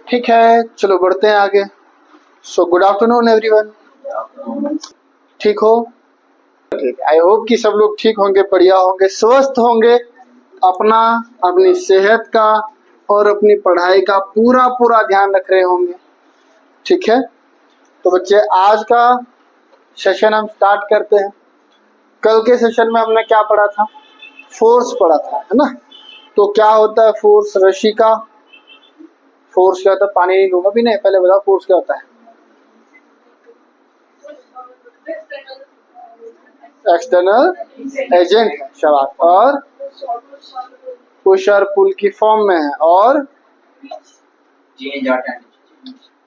ठीक है, चलो बढ़ते हैं आगे। So good afternoon everyone. ठीक हो? ठीक, आई होप कि सब लोग ठीक होंगे, बढ़िया होंगे, स्वस्थ होंगे, अपना अपनी सेहत का और अपनी पढ़ाई का पूरा पूरा ध्यान रख रहे होंगे। ठीक है, तो बच्चे आज का सेशन हम स्टार्ट करते हैं। कल के सेशन में हमने क्या पढ़ा था? फोर्स पढ़ा था, है ना। तो क्या होता है फोर्स? रस्सी का फोर्स क्या होता है? पानी नहीं लूंगा भी नहीं, पहले बताओ फोर्स क्या होता है? एक्सटर्नल एजेंट है, शाबाश। और पुश और पुल की फॉर्म में है, और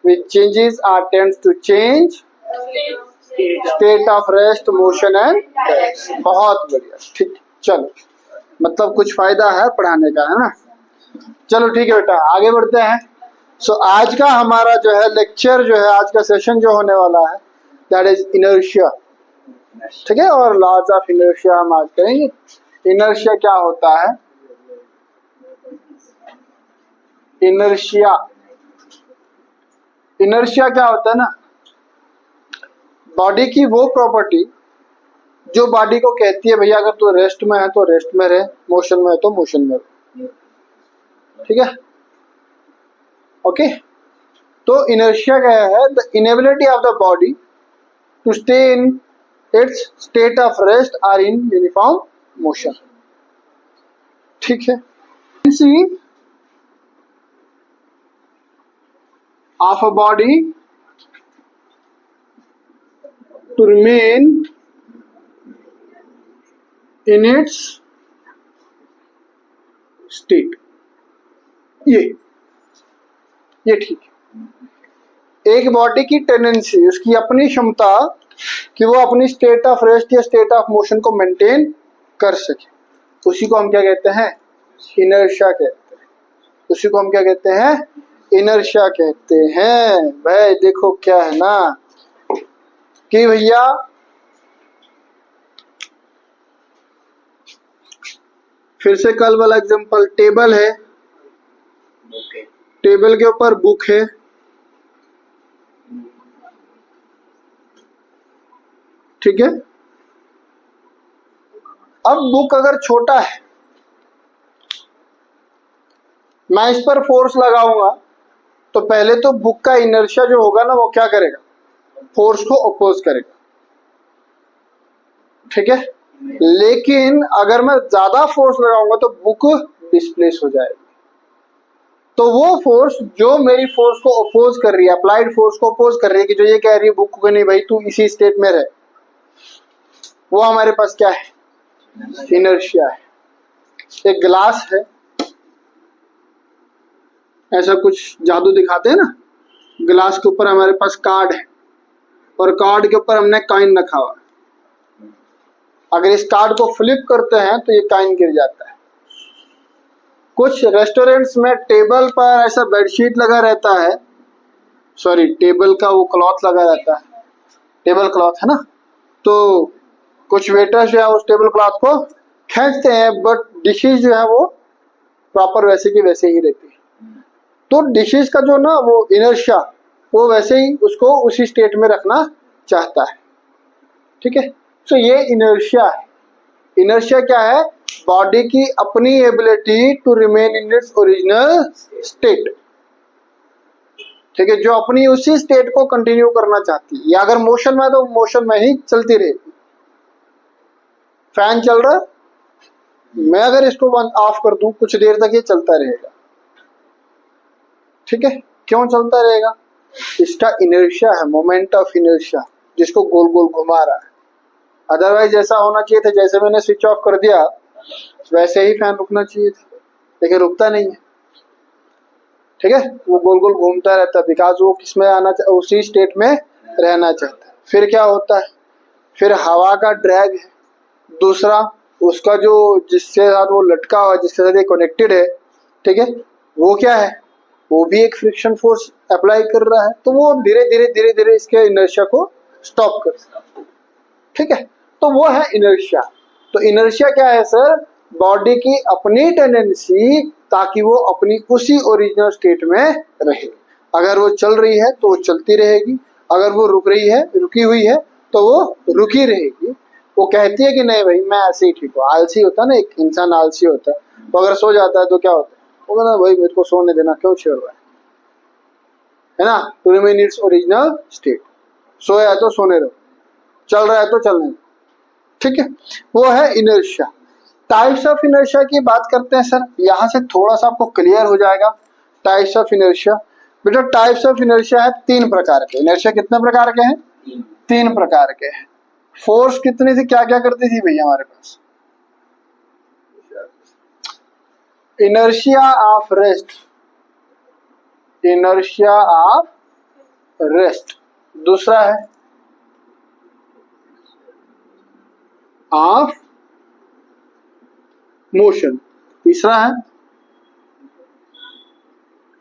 which changes are tends to change state of rest, motion and rest। बहुत बढ़िया, ठीक। चलो, मतलब कुछ फायदा है पढ़ाने का, है ना। चलो ठीक है बेटा, आगे बढ़ते हैं। सो आज का हमारा जो है लेक्चर, जो है आज का सेशन जो होने वाला है, दैट इज इनर्शिया। ठीक है, और लॉज ऑफ इनर्शिया हम आज करेंगे। इनर्शिया क्या होता है? इनर्शिया क्या होता है ना, बॉडी की वो प्रॉपर्टी जो बॉडी को कहती है भैया अगर तू रेस्ट में है तो रेस्ट में रहे, मोशन में है तो मोशन में रहे। ठीक है, ओके। तो इनर्शिया क्या है? The inability of the body to stay in its state of rest or in uniform motion. ठीक है, of a body to remain in its state। ये ठीक है। एक बॉडी की टेंडेंसी, उसकी अपनी क्षमता कि वो अपनी स्टेट ऑफ रेस्ट या स्टेट ऑफ मोशन को मेंटेन कर सके, उसी को हम क्या कहते हैं? इनर्शिया कहते हैं। उसी को हम क्या कहते हैं? इनर्शिया कहते हैं। भाई देखो क्या है ना कि भैया फिर से कल वाला एग्जांपल, टेबल है, टेबल के ऊपर बुक है, ठीक है। अब बुक अगर छोटा है, मैं इस पर फोर्स लगाऊंगा तो पहले तो बुक का इनर्शिया जो होगा ना वो क्या करेगा? फोर्स को अपोज करेगा। ठीक है, लेकिन अगर मैं ज्यादा फोर्स लगाऊंगा तो बुक डिस्प्लेस हो जाएगी। तो वो फोर्स जो मेरी फोर्स को अपोज कर रही है, अप्लाइड फोर्स को अपोज कर रही है, कि जो ये कह रही है बुक को नहीं भाई तू इसी स्टेट में रहे, वो हमारे पास क्या है? इनर्शिया है। एक ग्लास है, ऐसा कुछ जादू दिखाते हैं ना, ग्लास के ऊपर हमारे पास कार्ड है और कार्ड के ऊपर हमने कॉइन रखा हुआ। अगर इस कार्ड को फ्लिप करते हैं तो ये कॉइन गिर जाता है। कुछ रेस्टोरेंट्स में टेबल पर ऐसा बेडशीट लगा रहता है, सॉरी टेबल का वो क्लॉथ लगा रहता है, टेबल क्लॉथ है ना। तो कुछ वेटर्स जो है उस टेबल क्लॉथ को खींचते हैं, बट डिशेज जो है वो प्रॉपर वैसे की वैसे ही रहती है। तो डिशेज का जो ना वो इनर्शिया, वो वैसे ही उसको उसी स्टेट में रखना चाहता है। ठीक है, सो ये इनर्शिया है। इनर्शिया क्या है? बॉडी की अपनी ability to remain in its original state. ठीक है, जो अपनी उसी स्टेट को कंटिन्यू करना चाहती है, या अगर मोशन में है तो मोशन में ही चलती रहेगी। फैन चल रहा है, मैं अगर इसको ऑफ कर दूं कुछ देर तक ये चलता रहेगा। ठीक है, क्यों चलता रहेगा? इसका इनर्शिया है, मोमेंट ऑफ इनर्शिया, जिसको गोल गोल घुमा रहा है। अदरवाइज ऐसा होना चाहिए था जैसे मैंने स्विच ऑफ कर दिया वैसे ही फैन रुकना चाहिए था, लेकिन रुकता नहीं है। ठीक है, वो गोल गोल घूमता रहता है, बिकॉज वो किसमें आना, उसी स्टेट में रहना चाहता है। फिर क्या होता है? फिर हवा का ड्रैग है, दूसरा उसका जो जिसके साथ वो लटका हुआ, जिसके साथ ये कनेक्टेड है, ठीक है, वो क्या है? वो भी एक फ्रिक्शन फोर्स अप्लाई कर रहा है। तो वो धीरे धीरे धीरे धीरे इसके इनर्शिया को स्टॉप करता है। ठीक है, तो वो है इनर्शिया। तो इनर्शिया क्या है सर? बॉडी की अपनी टेंडेंसी ताकि वो अपनी उसी ओरिजिनल स्टेट में रहे। अगर वो चल रही है तो वो चलती रहेगी, अगर वो रुक रही है, रुकी हुई है, तो वो रुकी रहेगी। वो कहती है कि नहीं भाई मैं ऐसे ही ठीक हूँ। आलसी होता है ना, एक इंसान आलसी होता है, तो अगर सो जाता है तो क्या होता है, वो कहता है भाई मेरे को सोने देना, क्यों छेड़ रहा है ना। To remain its original state, सोया है तो सोने दो, चल रहा है तो चलने दो, ठीक है। वो है इनर्शिया। टाइप्स ऑफ इनर्शिया की बात करते हैं सर, यहाँ से थोड़ा सा आपको क्लियर हो जाएगा। टाइप्स ऑफ इनर्शिया, बेटा टाइप्स ऑफ इनर्शिया है 3 प्रकार के। इनर्शिया कितने प्रकार के हैं? 3 प्रकार के हैं। फोर्स कितनी थी, क्या क्या करती थी भैया हमारे पास? Inertia of rest, inertia of rest. दूसरा है ऑफ मोशन। तीसरा है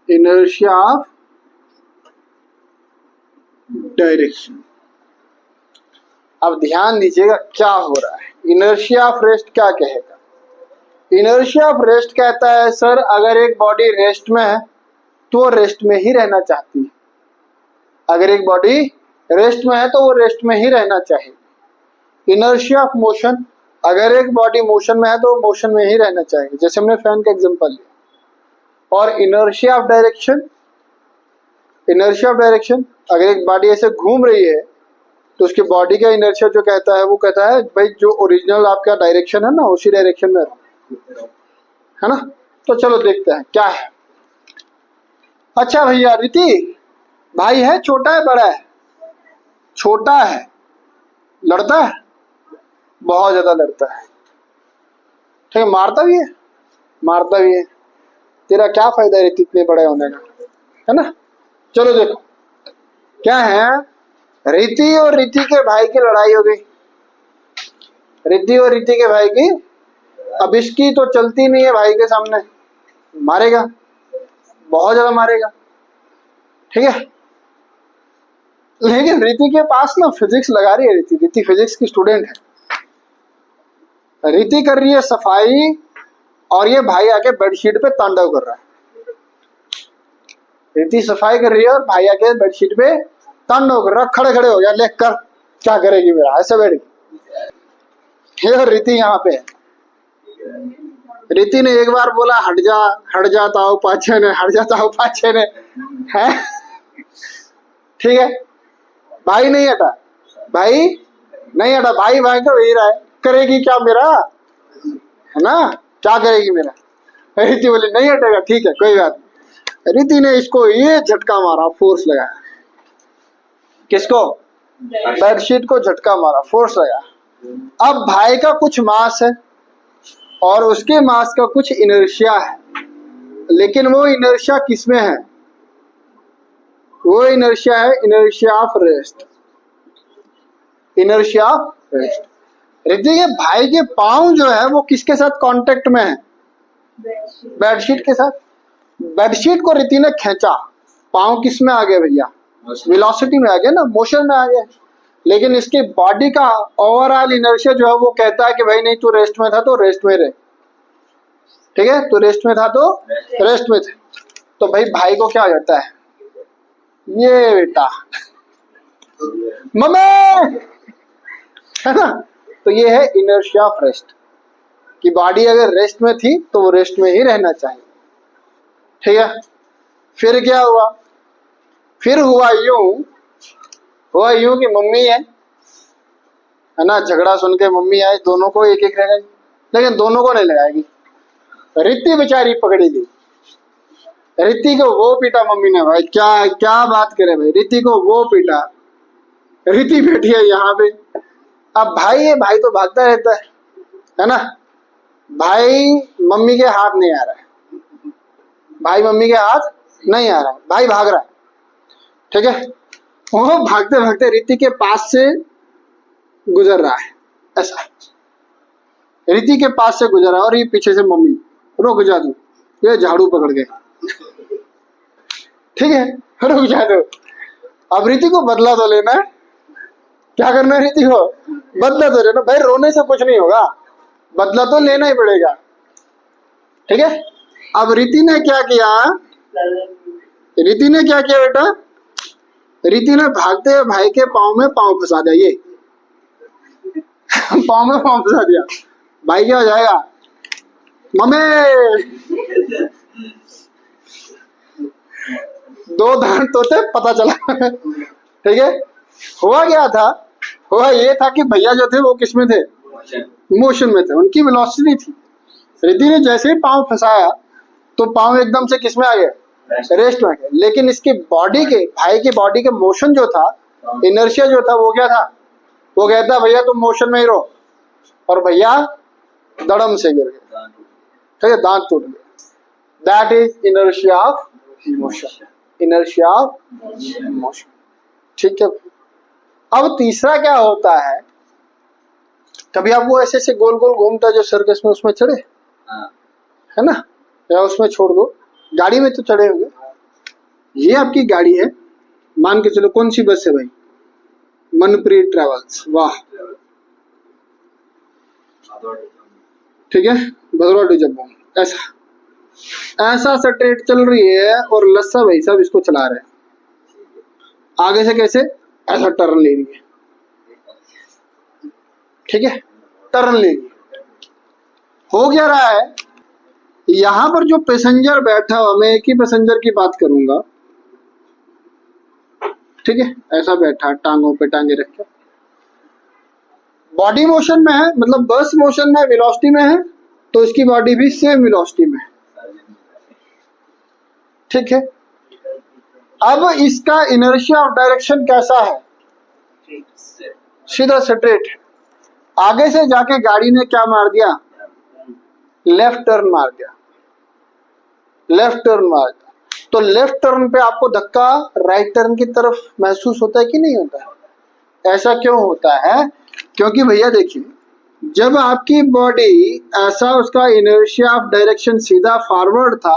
इनर्शिया ऑफ डायरेक्शन। अब ध्यान दीजिएगा क्या हो रहा है। इनर्शिया ऑफ रेस्ट क्या कहेगा? इनर्शिया ऑफ रेस्ट कहता है सर अगर एक बॉडी रेस्ट में है तो वो रेस्ट में ही रहना चाहती है। अगर एक बॉडी रेस्ट में है तो वो रेस्ट में ही रहना चाहिए। इनर्शिया ऑफ मोशन, अगर एक बॉडी मोशन में है तो वो मोशन में ही रहना चाहिए, जैसे हमने फैन का एग्जांपल लिया। और inertia of direction, inertia of direction अगर एक बॉडी ऐसे घूम रही है तो उसकी बॉडी का इनर्शिया जो कहता है वो कहता है भाई जो ओरिजिनल आपका डायरेक्शन है ना उसी डायरेक्शन में है ना। तो चलो देखते हैं क्या है। अच्छा भैया रीति, भाई है छोटा है बड़ा है? छोटा है, लड़ता है, बहुत ज्यादा लड़ता है, ठीक है। मारता भी है, मारता भी है। तेरा क्या फायदा है रीति इतने बड़े होने का, है ना। चलो देखो क्या है, रीति और रीति के भाई की लड़ाई हो गई। रीति और रीति के भाई की, अब इसकी तो चलती नहीं है भाई के सामने, मारेगा, बहुत ज्यादा मारेगा, ठीक है। लेकिन रीति के पास ना फिजिक्स लगा रही है, रीति फिजिक्स की स्टूडेंट है। रीति कर रही है सफाई और ये भाई आके बेडशीट पे तांडव कर रहा है। रीति सफाई कर रही है और भाई आके बेडशीट पे तांडव कर रहा है। खड़े खड़े हो गया, लेख कर क्या करेगी मेरा, ऐसे बैठ गई। और रीति यहाँ पे है। रीति ने एक बार बोला हट जाता हूँ पाछे ने, हट जाता हूँ पाछे ने, है ठीक है। भाई नहीं हटा, भाई नहीं हटा, भाई भाई तो वही रहा है। करेगी क्या मेरा, है ना, क्या करेगी मेरा। रीति बोली नहीं हटेगा, ठीक है कोई बात नहीं। रीति ने इसको ये झटका मारा, फोर्स लगाया। किसको? बेडशीट को झटका मारा, फोर्स लगाया। अब भाई का कुछ मास है और उसके मास का कुछ इनर्शिया है, लेकिन वो इनर्शिया किसमें है? वो इनर्शिया है inertia of rest, inertia of rest. रीति के भाई के पांव जो है वो किसके साथ कांटेक्ट में है? बेडशीट के साथ। बेडशीट को रीति ने खींचा, पांव किस में आ गए भैया? वेलोसिटी में आ गया ना, मोशन में आ गया। लेकिन इसकी बॉडी का ओवरऑल इनर्शिया जो है वो कहता है कि भाई नहीं तू रेस्ट में था तो रेस्ट में रहे, ठीक है, तू रेस्ट में था तो रेस्ट में थे। तो भाई को क्या हो जाता है, ये बेटा मम्मी, है ना। तो ये है इनर्शिया ऑफ रेस्ट कि बॉडी अगर रेस्ट में थी तो वो रेस्ट में ही रहना चाहिए, ठीक है। फिर क्या हुआ? फिर हुआ यूं कि मम्मी है ना, झगड़ा सुन के मम्मी आई, दोनों को एक एक लगाई, लेकिन दोनों को नहीं लगाएगी। रीति बेचारी पकड़ी गई, रीति को वो पीटा मम्मी ने, भाई क्या क्या बात करे भाई, रीति को वो पीटा। रीति बैठी है यहाँ पे। अब भाई है, भाई तो भागता रहता है ना। भाई मम्मी के हाथ नहीं आ रहा है, भाई मम्मी के हाथ नहीं आ रहा है, भाई भाग रहा है, ठीक है। वो भागते भागते रीति के पास से गुजर रहा है, ऐसा रीति के पास से गुजर रहा है और ये पीछे से मम्मी रुक जा दो, ये झाड़ू पकड़ के, ठीक है, रुक जा दो। अब रीति को बदला तो लेना है, क्या करना है रीति को? बदला तो लेना भाई, रोने से कुछ नहीं होगा, बदला तो लेना ही पड़ेगा, ठीक है। अब रीति ने क्या किया, रीति ने क्या किया बेटा, रीति ने भागते हुए भाई के पाँव में पाँव फंसा दिया, ये पाँव में पाँव फंसा दिया। भाई क्या हो जाएगा, मम्मी दो दांत तो थे, पता चला। ठीक है, हुआ क्या था, हुआ ये था कि भैया जो थे वो किस में थे, मोशन में थे, उनकी वेलोसिटी थी। रिद्धि ने जैसे ही पाँव फंसाया तो पाँव एकदम से किस में आ गया, रेस्ट में आ गया। लेकिन इसकी बॉडी के, भाई की बॉडी के मोशन जो था, इनर्शिया जो था, वो क्या था, वो कहता भैया तुम मोशन में ही रहो, और भैया दड़म से गिर गए। ठीक है, दांत टूट गया। That is inertia of motion, inertia of motion. ठीक है, अब तीसरा क्या होता है, कभी आप वो ऐसे ऐसे गोल गोल घूमता है जो सर्कस में, उसमें चढ़े है ना, या उसमें छोड़ दो, गाड़ी में तो चढ़े होंगे। ये आपकी गाड़ी है, मान के चलो, कौन सी बस है भाई, मनप्रीत ट्रेवल्स, वाह, ठीक है, भदरवा टू जम्मू, ऐसा ऐसा सा ट्रेन चल रही है और लस्सा भाई साहब इसको चला रहे हैं। आगे से कैसे, ऐसा टर्न ले रही है, ठीक है, टर्न ले रही है। हो क्या रहा है, यहां पर जो पैसेंजर बैठा हुआ, मैं एक ही पैसेंजर की बात करूंगा, ठीक है, ऐसा बैठा, टांगों पे टांगे रख के, बॉडी मोशन में है, मतलब बस मोशन में, वेलोसिटी में है, तो इसकी बॉडी भी सेम वेलोसिटी में है। ठीक है, अब इसका इनर्शिया ऑफ डायरेक्शन कैसा है, सीधा स्ट्रेट है। आगे से जाके गाड़ी ने क्या मार दिया, लेफ्ट टर्न मार दिया, लेफ्ट टर्न मार दिया, तो लेफ्ट टर्न पे आपको धक्का राइट टर्न की तरफ महसूस होता है कि नहीं होता है? ऐसा क्यों होता है, क्योंकि भैया देखिए, जब आपकी बॉडी ऐसा, उसका इनर्शिया ऑफ डायरेक्शन सीधा फॉरवर्ड था,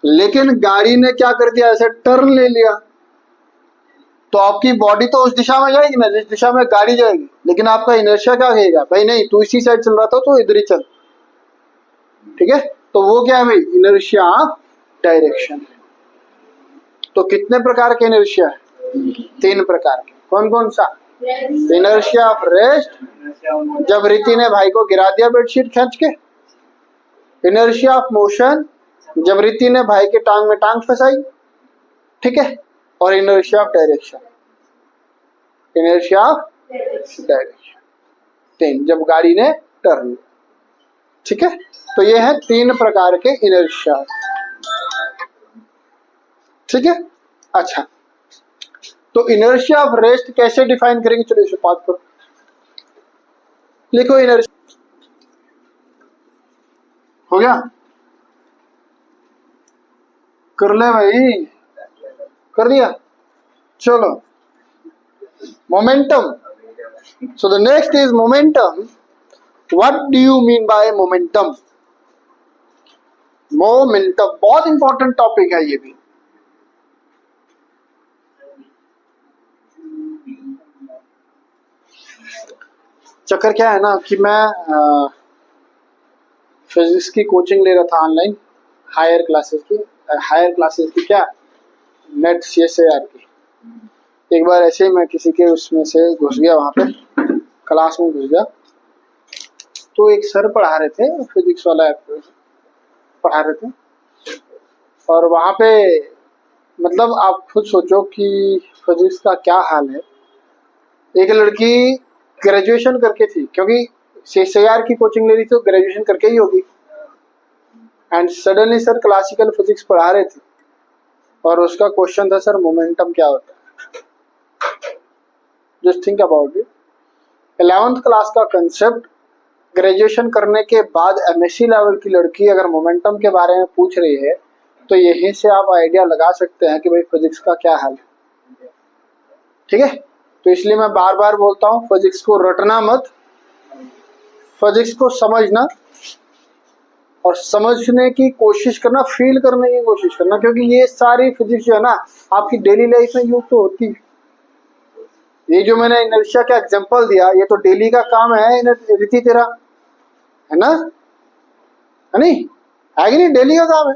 लेकिन गाड़ी ने क्या कर दिया, ऐसे टर्न ले लिया, तो आपकी बॉडी तो उस दिशा में जाएगी ना जिस दिशा में गाड़ी जाएगी, लेकिन आपका इनर्शिया क्या कहेगा, भाई नहीं तू इसी साइड चल रहा था तो इधर ही चल। ठीक है, तो वो क्या है भाई, इनर्शिया ऑफ डायरेक्शन। तो कितने प्रकार के इनर्शिया है, 3 प्रकार के। कौन कौन सा, इनर्शिया ऑफ रेस्ट, जब रीति ने भाई को गिरा दिया बेडशीट खींच के। इनर्शिया ऑफ मोशन, जब रीति ने भाई के टांग में टांग फंसाई। ठीक है, और inertia of direction, inertia of direction 3, जब गाड़ी ने टर्न। ठीक है, तो ये है 3 प्रकार के इनर्शिया। ठीक है, अच्छा, तो इनर्शिया ऑफ रेस्ट कैसे डिफाइन करेंगे, चलिए इसे पास करो, लिखो इनर्शिया। हो गया, कर ले भाई, कर दिया, चलो momentum. So the next is momentum. What do you mean by momentum? Momentum बहुत इंपॉर्टेंट टॉपिक है ये भी। चक्कर क्या है ना कि मैं फिजिक्स की कोचिंग ले रहा था ऑनलाइन, हायर क्लासेस की क्या, नेट CSIR की। एक बार ऐसे ही मैं किसी के उसमें से घुस गया, वहां पे क्लास में घुस गया, तो एक सर पढ़ा रहे थे, फिजिक्स वाला पढ़ा रहे थे, और वहां पे मतलब आप खुद सोचो कि फिजिक्स का क्या हाल है। एक लड़की ग्रेजुएशन करके थी, क्योंकि CSIR की कोचिंग ले रही थी तो ग्रेजुएशन करके ही होगी, and suddenly sir classical physics पढ़ा रहे थे, और उसका क्वेश्चन था, सर मोमेंटम क्या होता है? Just think about it, 11th class का कंसेप्ट ग्रेजुएशन करने के बाद MSc लेवल की लड़की अगर मोमेंटम के बारे में पूछ रही है, तो यहीं से आप आइडिया लगा सकते हैं कि भाई फिजिक्स का क्या हाल है। ठीक है, तो इसलिए मैं बार बार बोलता हूँ, फिजिक्स को रटना मत, फिजिक्स को समझना, और समझने की कोशिश करना, फील करने की कोशिश करना, क्योंकि ये सारी फिजिक्स जो है ना आपकी डेली लाइफ में यूज तो होती है। ये जो मैंने इनर्शिया का एग्जांपल दिया, ये तो डेली का काम है रीति तेरा, है ना, है नहीं, है कि नहीं, डेली का काम है।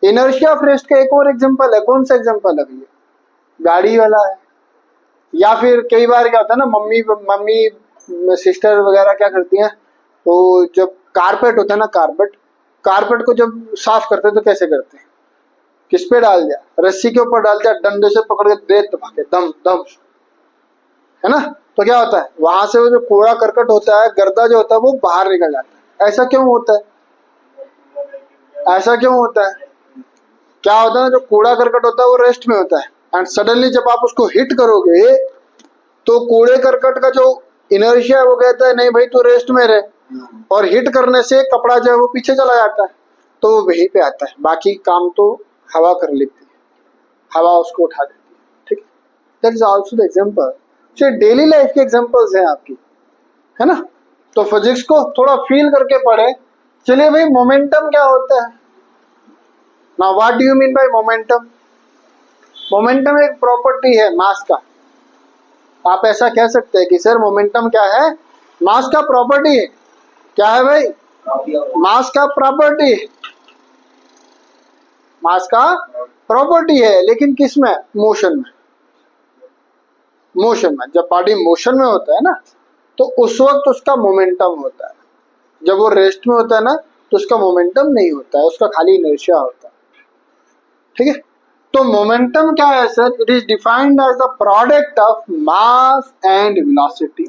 इनर्शिया ऑफ रेस्ट का एक और एग्जांपल है, कौन सा एग्जांपल है भैया? गाड़ी वाला है। या फिर कई बार क्या होता है ना, मम्मी सिस्टर वगैरह क्या करती हैं, तो जब कारपेट होता है ना, कारपेट को जब साफ करते हैं तो कैसे करते हैं? किस पे डाल दिया? रस्सी के ऊपर डाल दिया, डंडे से पकड़ के दे दबा के दम दम, है ना? तो क्या होता है, वहां से वो जो कूड़ा करकट होता है, गर्दा जो होता है, वो बाहर निकल जाता है। ऐसा क्यों होता है? ऐसा क्यों होता है? क्या होता है ना, जो कूड़ा करकट होता है वो रेस्ट में होता है, एंड सडनली जब आप उसको हिट करोगे तो कूड़े करकट का जो इनर्शिया है वो कहता है नहीं भाई तू रेस्ट में रहे, और हिट करने से कपड़ा जो है वो पीछे चला जाता है, तो वो वहीं पे आता है। बाकी काम तो हवा कर लेती है, हवा उसको उठा देती है, ठीक है? That is also the example. so daily life के एग्जांपल्स हैं आपकी, है ना? तो फिजिक्स को थोड़ा फील करके पढ़े। चलिए भाई, मोमेंटम क्या होता है? Now what do you mean by momentum? Momentum एक प्रॉपर्टी है मास का। आप ऐसा कह सकते हैं कि सर मोमेंटम क्या है? मास का प्रॉपर्टी है। क्या है भाई? मास का प्रॉपर्टी है। मास का प्रॉपर्टी है, लेकिन किस में? मोशन में। मोशन में, जब बॉडी मोशन में होता है ना, तो उस वक्त उसका मोमेंटम होता है। जब वो रेस्ट में होता है ना, तो उसका मोमेंटम नहीं होता है, उसका खाली इनर्शिया होता है, ठीक है? तो मोमेंटम क्या है sir? It is defined as the product of mass and velocity.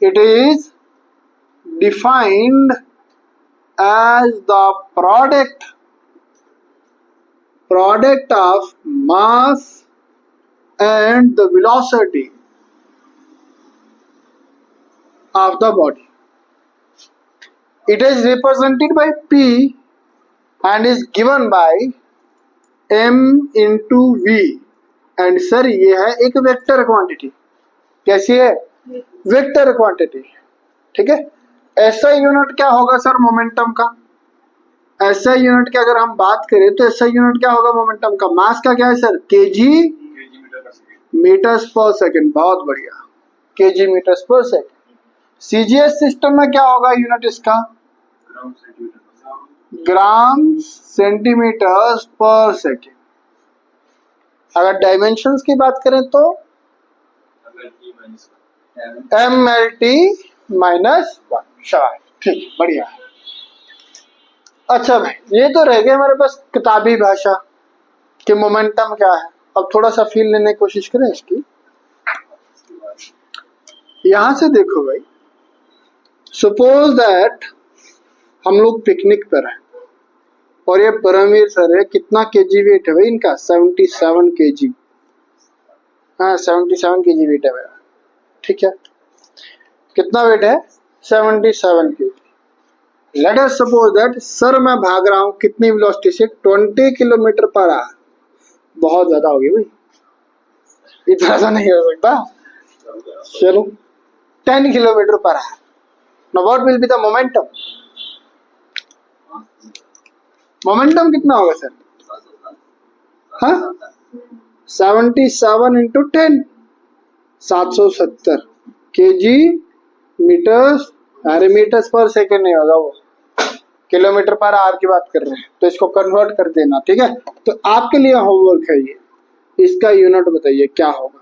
It is defined as the product of mass and the velocity of the body. It is represented by P and is given by M into V. And sir ये है एक vector quantity. कैसी है? Vector quantity, ठीक है? ऐसा unit क्या होगा सर मोमेंटम का? ऐसा यूनिट की अगर हम बात करें तो ऐसा यूनिट क्या होगा मोमेंटम का? मास का क्या है सर? केजी मीटर्स पर सेकंड। बहुत बढ़िया, केजी मीटर्स पर सेकंड। सीजीएस सिस्टम में क्या होगा यूनिट इसका? ग्राम सेंटीमीटर्स पर सेकंड। अगर डायमेंशंस की बात करें तो MLT -1। शाबाश, ठीक, बढ़िया। अच्छा भाई, ये तो रह गया हमारे पास किताबी भाषा कि मोमेंटम क्या है। अब थोड़ा सा फील लेने की कोशिश करें इसकी। यहां से देखो भाई, सपोज दैट हम लोग पिकनिक पर हैं और ये परमवीर सर है। कितना केजी वेट है भाई इनका? 77 केजी। हाँ, 77 केजी वेट है मेरा, ठीक है? कितना वेट है? 77 KG. Let us suppose that sir मैं भाग रहा हूं कितनी वेलोसिटी से? 20 किलोमीटर पर आवर। बहुत ज्यादा होगी भाई, इतना तो नहीं हो सकता। चलो 10 kilometre per hour. Now what will be the momentum? Momentum कितना होगा सर? हाँ, 77 इंटू 10, 770 केजी मीटर्स। अरे मीटर्स पर सेकेंड नहीं होगा, वो किलोमीटर पर आवर की बात कर रहे हैं, तो इसको कन्वर्ट कर देना, ठीक है? तो आपके लिए होमवर्क है ये, इसका यूनिट बताइए क्या होगा।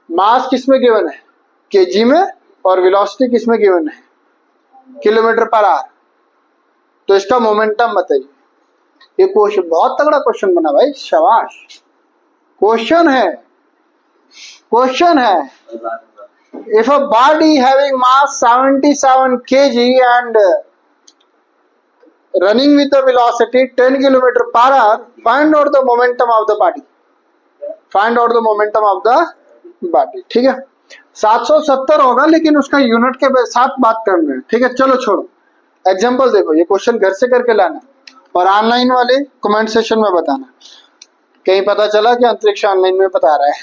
मास किसमें गिवन है? केजी में, और वेलोसिटी किसमें गिवन है? Kilometre per hour. तो इसका मोमेंटम बताइए। ये क्वेश्चन बहुत तगड़ा क्वेश्चन बना भाई, शाबाश। क्वेश्चन है if a body having mass 77 kg and running with a velocity 10 km per hour, find out the momentum of the body. Find out the momentum of the body, ठीक है? 770 होगा, लेकिन उसका यूनिट के साथ बात करना है, ठीक है? चलो छोड़ो, एग्जाम्पल देखो। ये क्वेश्चन घर से करके लाना और ऑनलाइन वाले कमेंट सेशन में बताना। कहीं पता चला कि अंतरिक्ष ऑनलाइन में बता रहा है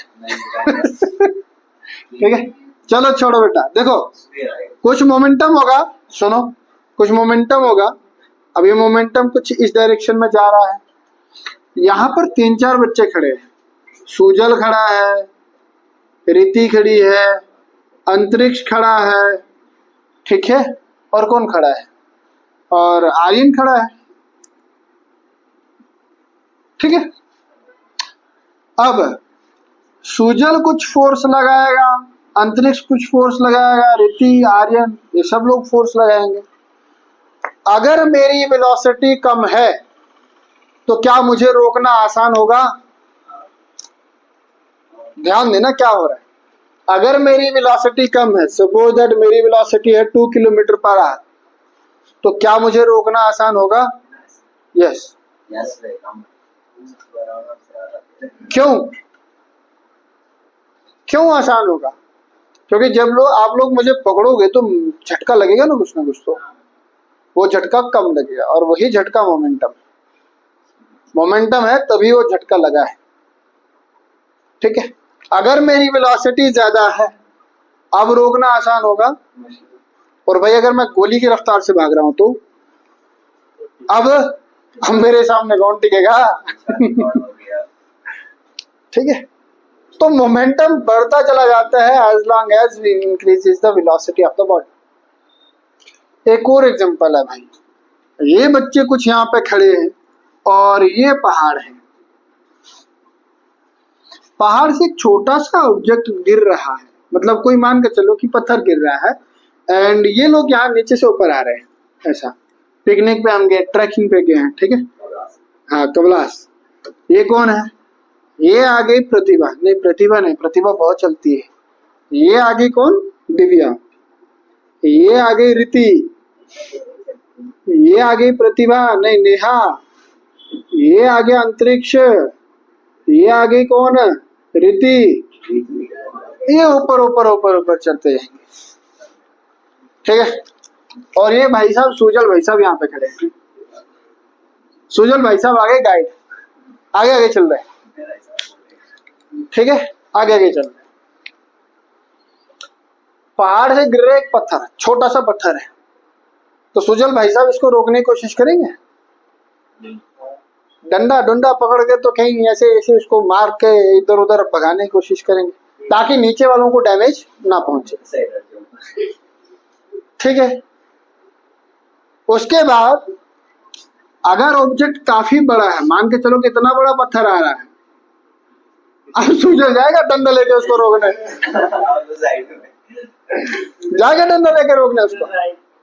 ठीक है? चलो छोड़ो बेटा, देखो कुछ मोमेंटम होगा, सुनो, कुछ मोमेंटम होगा। अब ये मोमेंटम कुछ इस डायरेक्शन में जा रहा है। यहाँ पर 3-4 बच्चे खड़े हैं। सुजल खड़ा है, रीति खड़ी है, अंतरिक्ष खड़ा है, ठीक है? और कौन खड़ा है? और आर्यन खड़ा है। ठीक है। अब सुजल कुछ फोर्स लगाएगा, अंतरिक्ष कुछ फोर्स लगाएगा, रिति, आर्यन, ये सब लोग फोर्स लगाएंगे। अगर मेरी वेलोसिटी कम है तो क्या मुझे रोकना आसान होगा? ध्यान देना क्या हो रहा है। अगर मेरी वेलोसिटी कम है, सपोज दैट मेरी वेलोसिटी है 2 किलोमीटर पर आवर, तो क्या मुझे रोकना आसान होगा? यस। क्यों आसान होगा? क्योंकि जब आप लोग मुझे पकड़ोगे तो झटका लगेगा ना कुछ, तो वो झटका कम लगेगा, और वही झटका मोमेंटम है, तभी वो झटका लगा है। ठीक है। अगर मेरी वेलोसिटी ज्यादा है, अब रोकना आसान होगा। और भाई अगर मैं गोली की रफ्तार से भाग रहा हूं तो अब मेरे सामने कौन टिकेगा? ठीक है। तो मोमेंटम बढ़ता चला जाता है as long as we increases the velocity of the body. एक और एग्जांपल है भाई, ये बच्चे कुछ यहाँ पे खड़े हैं और ये पहाड़ है। पहाड़ से एक छोटा सा ऑब्जेक्ट गिर रहा है, मतलब कोई मान के चलो कि पत्थर गिर रहा है, एंड ये लोग यहाँ नीचे से ऊपर आ रहे हैं। ऐसा पिकनिक पे हम गए, ट्रैकिंग पे गए हैं, ठीक है। हाँ, कबलास। ये कौन है? ये आ गई प्रतिभा। नहीं, प्रतिभा नहीं, प्रतिभा बहुत चलती है। ये आ गई कौन? दिव्या। ये आ गई रिति। ये आ गई प्रतिभा, नहीं नेहा। ये आ गया अंतरिक्ष। ये आ गई कौन? रिति। ये ऊपर ऊपर ऊपर ऊपर चलते जाएंगे, ठीक है। और ये भाई साहब सुजल भाई साहब यहाँ पे खड़े हैं। सुजल भाई साहब आगे गाइड, आगे आगे चल रहे हैं, ठीक है, आगे आगे चल रहे हैं। पहाड़ से गिर रहा एक पत्थर, छोटा सा पत्थर है, तो सुजल भाई साहब इसको रोकने की कोशिश करेंगे? डंडा डंडा पकड़ के तो कहीं ऐसे ऐसे उसको मार के इधर उधर भगाने की कोशिश करेंगे ताकि नीचे वालों को डैमेज ना पहुंचे, ठीक है। उसके बाद अगर ऑब्जेक्ट काफी बड़ा है, मान के चलो कितना बड़ा पत्थर आ रहा है, अब सुजल जाएगा डंडा लेके उसको रोकने? जाएगा डंडा लेके रोकने उसको?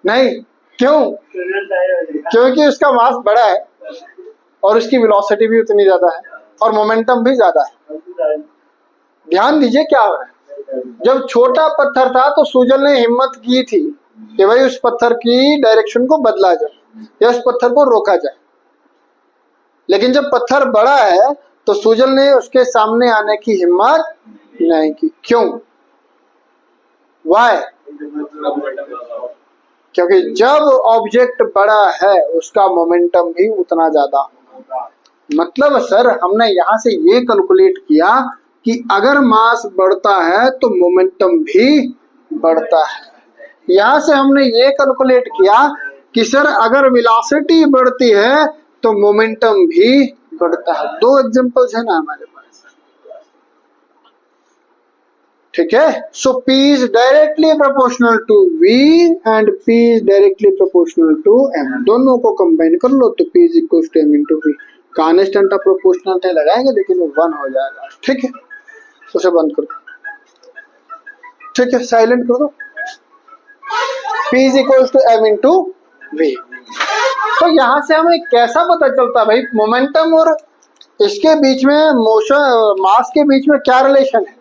नहीं। क्यों? क्योंकि उसका मास बड़ा है और उसकी वेलोसिटी भी उतनी ज्यादा है और मोमेंटम भी ज्यादा है। ध्यान दीजिए क्या हो रहा है। जब छोटा पत्थर था तो सुजल ने हिम्मत की थी कि भाई उस पत्थर की डायरेक्शन को बदला जाए या उस पत्थर को रोका जाए, लेकिन जब पत्थर बड़ा है तो सुजल ने उसके सामने आने की हिम्मत नहीं की। क्यों? वाई? क्योंकि जब ऑब्जेक्ट बड़ा है उसका मोमेंटम भी उतना ज्यादा होगा। मतलब सर हमने यहाँ से ये कैलकुलेट किया कि अगर मास बढ़ता है तो मोमेंटम भी बढ़ता है। यहाँ से हमने ये कैलकुलेट किया कि सर अगर वेलोसिटी बढ़ती है तो मोमेंटम भी बढ़ता है। दो एग्जांपल्स है ना हमारे पास, ठीक है। सो P is directly proportional to V and P is directly proportional to M। दोनों को कंबाइन कर लो तो P is equals to M into V। Constant of proportional लगाएंगे लेकिन वो 1 हो जाएगा, ठीक है। उसे बंद कर दो, ठीक है, साइलेंट कर दो। P is equals to M into V। तो यहां से हमें कैसा पता चलता है भाई मोमेंटम और इसके बीच में मोशन मास के बीच में क्या रिलेशन है?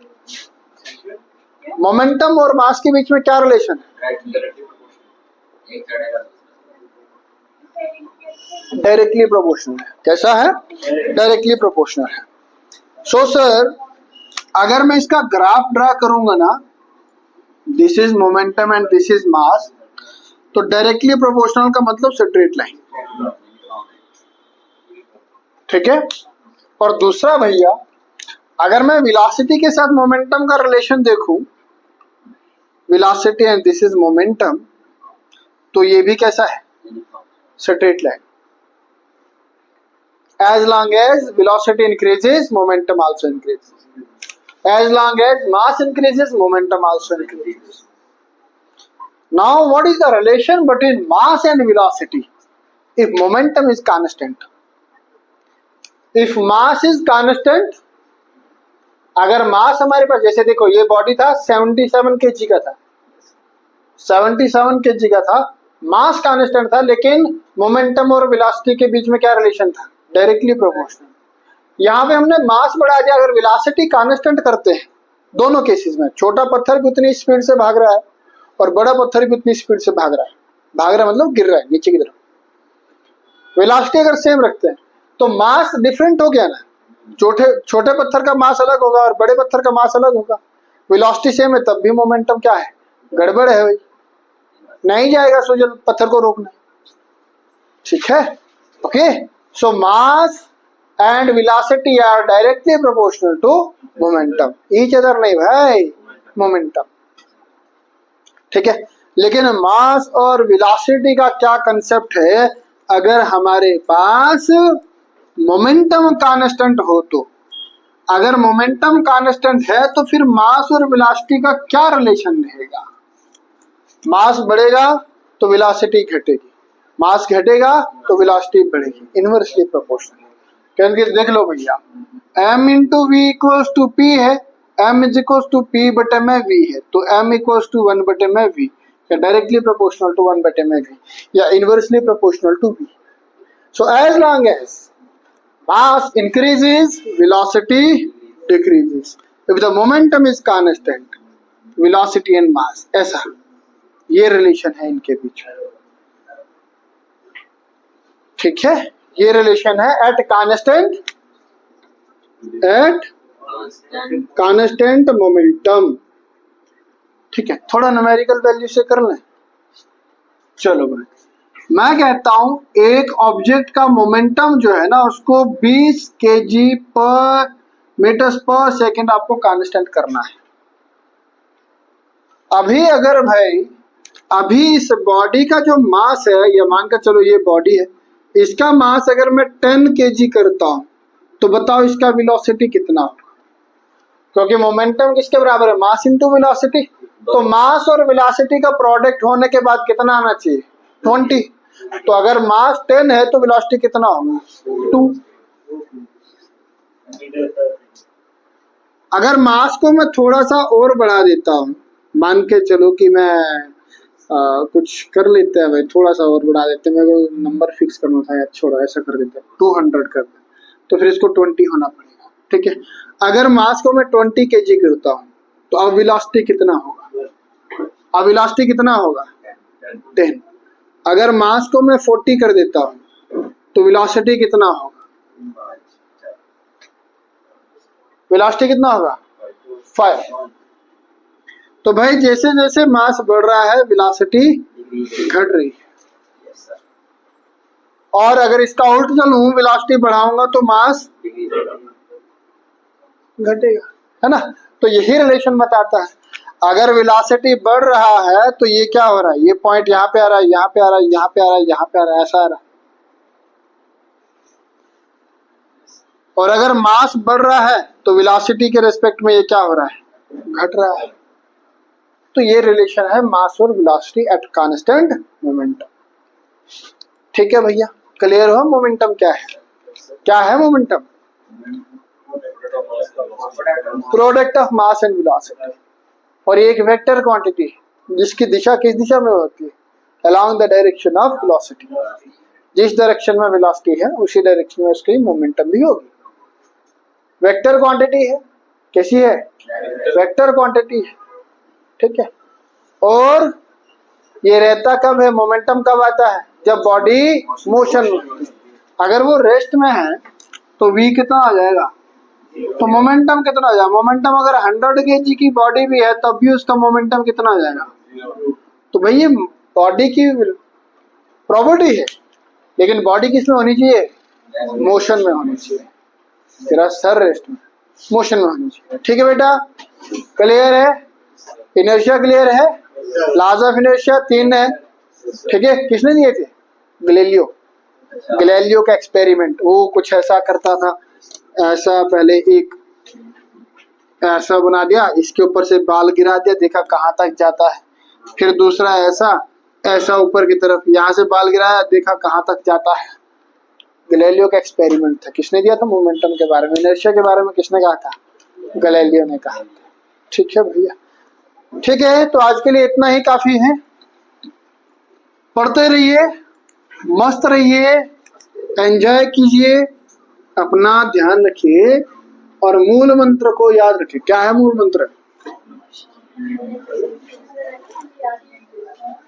मोमेंटम और मास के बीच में क्या रिलेशन है? डायरेक्टली प्रोपोर्शनल है। कैसा है? डायरेक्टली प्रोपोर्शनल है। सो सर अगर मैं इसका ग्राफ ड्रा करूंगा ना, this is momentum and this is mass, तो डायरेक्टली प्रोपोर्शनल का मतलब स्ट्रेट लाइन, ठीक है। और दूसरा भैया अगर मैं वेलोसिटी के साथ मोमेंटम का रिलेशन देखूं, velocity and this is momentum, तो ये भी कैसा है? Straight line. As long as velocity increases, momentum also increases. As long as mass increases, momentum also increases. Now, what is the relation between mass and velocity if momentum is constant? If mass is constant, अगर मास हमारे पास, जैसे देखो ये body था 77 kg का था, 77 kg का था, मास कांस्टेंट था, लेकिन मोमेंटम और वेलोसिटी के बीच में क्या रिलेशन था? Directly proportional. यहाँ पे हमने मास बढ़ा दिया, अगर वेलोसिटी कांस्टेंट करते हैं दोनों केसेस में, छोटा पत्थर भी उतनी स्पीड से भाग रहा है और बड़ा पत्थर भी उतनी स्पीड से भाग रहा है, मतलब गिर रहा है नीचे की तरफ, वेलोसिटी अगर सेम रखते हैं तो मास डिफरेंट हो गया ना, छोटे पत्थर का मास अलग होगा और बड़े पत्थर का मास अलग होगा, वेलोसिटी सेम है तब भी मोमेंटम क्या है? गड़बड़ है भाई, नहीं जाएगा सूजन पत्थर को रोकना, ठीक है। Okay, so mass and velocity are directly proportional to momentum, each other नहीं भाई, मोमेंटम, ठीक है। लेकिन मास और वेलोसिटी का क्या कंसेप्ट है? अगर हमारे पास मोमेंटम कांस्टेंट हो तो, अगर मोमेंटम कांस्टेंट है तो फिर मास और वेलोसिटी का क्या रिलेशन रहेगा? मास बढ़ेगा तो वेलोसिटी घटेगी, मास घटेगा तो वेलोसिटी बढ़ेगी, इनवर्सली प्रोपोर्शनल। क्योंकि देख लो भैया, m into v equals to p है, m is equals to p बटे में v है, तो m इक्वल्स टू 1 बटे में v, या डायरेक्टली प्रोपोर्शनल टू 1 बटे में v, या inversely proportional to v। So as long as mass increases, velocity decreases. If the momentum is constant, velocity and mass, ऐसा ये रिलेशन है इनके बीच में, ठीक है। ये रिलेशन है एट कांस्टेंट मोमेंटम, ठीक है। थोड़ा न्यूमेरिकल वैल्यू से कर लें, चलो भाई। मैं कहता हूं एक ऑब्जेक्ट का मोमेंटम जो है ना उसको 20 kg पर मीटर्स पर सेकेंड आपको कांस्टेंट करना है। अभी अगर भाई अभी इस बॉडी का जो मास है, या मानकर चलो ये बॉडी है, इसका मास अगर मैं 10 kg करता हूं तो बताओ इसका वेलोसिटी कितना होगा? क्योंकि मोमेंटम किसके बराबर है? Mass into velocity. तो मास और वेलोसिटी का प्रोडक्ट होने के बाद कितना आना चाहिए? 20। तो अगर मास 10 है तो वेलोसिटी कितना होगा? 2। अगर मास को मैं थोड़ा सा और बढ़ा देता हूं, मान के चलो कि मैं कुछ कर लेते हैं भाई, थोड़ा सा और बढ़ा देते हैं, मेरे को नंबर फिक्स करना था यार, छोड़ो ऐसा कर देते हैं 200 कर दें, तो फिर इसको 20 होना पड़ेगा, ठीक है। अगर मास को मैं 20 kg करता हूं तो अब वेलोसिटी कितना होगा? अब वेलोसिटी कितना होगा? 10। अगर मास को मैं 40 कर देता हूं तो वेलोसिटी कितना होगा? वेलोसिटी कितना होगा? 5। तो भाई जैसे जैसे मास बढ़ रहा है वेलोसिटी घट रही है, और अगर इसका उल्ट चलूं वेलोसिटी बढ़ाऊंगा तो मास घटेगा, है ना। तो यही रिलेशन बताता है, अगर वेलोसिटी बढ़ रहा है तो ये क्या हो रहा है? ये पॉइंट यहाँ पे आ रहा है, यहाँ पे आ रहा है, यहाँ पे आ रहा है, यहाँ पे आ रहा है, ऐसा आ रहा है। और अगर मास बढ़ रहा है तो वेलोसिटी के रेस्पेक्ट में ये क्या हो रहा है? घट रहा है। तो ये रिलेशन है मास और वेलोसिटी एट कांस्टेंट मोमेंटम, ठीक है भैया। क्लियर हो मोमेंटम क्या है? क्या है momentum? Product of mass and velocity, और ये एक वेक्टर क्वांटिटी जिसकी दिशा किस दिशा में होती है? Along the direction of velocity. जिस डायरेक्शन में वेलोसिटी है उसी डायरेक्शन में उसकी मोमेंटम भी होगी। वेक्टर क्वांटिटी है, कैसी है? वेक्टर क्वांटिटी है, ठीक है। और ये रहता कब है? मोमेंटम कब आता है? जब बॉडी मोशन में। अगर वो रेस्ट में है तो v कितना आ जाएगा? तो मोमेंटम कितना आ जाएगा? मोमेंटम अगर 100 kg की बॉडी भी है तब भी उसका मोमेंटम कितना आ जाएगा? तो भाई ये बॉडी की प्रॉपर्टी है, लेकिन बॉडी किस में होनी चाहिए? मोशन में होनी चाहिए। तेरा सर रेस्ट में, मोशन में होनी चाहिए, ठीक है बेटा। क्लियर है? इनर्शिया क्लियर है? लॉज ऑफ इनर्शिया 3 है, ठीक है। किसने दिए थे? गैलीलियो का एक्सपेरिमेंट। वो कुछ ऐसा करता था, ऐसा पहले एक ऐसा बना दिया, इसके ऊपर से बाल गिरा दिया, देखा कहाँ तक जाता है। फिर दूसरा ऐसा ऊपर की तरफ, यहाँ से बाल गिराया, देखा कहाँ तक जाता है। गैलीलियो का एक्सपेरिमेंट था। किसने दिया था? मोमेंटम के बारे में, इनर्शिया के बारे में किसने कहा था? गैलीलियो ने कहा था। ठीक है भैया, ठीक है, तो आज के लिए इतना ही काफी है। पढ़ते रहिए, मस्त रहिए, एंजॉय कीजिए, अपना ध्यान रखिए और मूल मंत्र को याद रखिए। क्या है मूल मंत्र?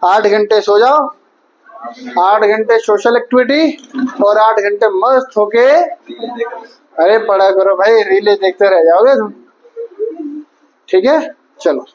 8 घंटे सो जाओ, 8 घंटे सोशल एक्टिविटी और 8 घंटे मस्त होके अरे पढ़ा करो भाई, रीले देखते रह जाओगे तुम। ठीक है, चलो।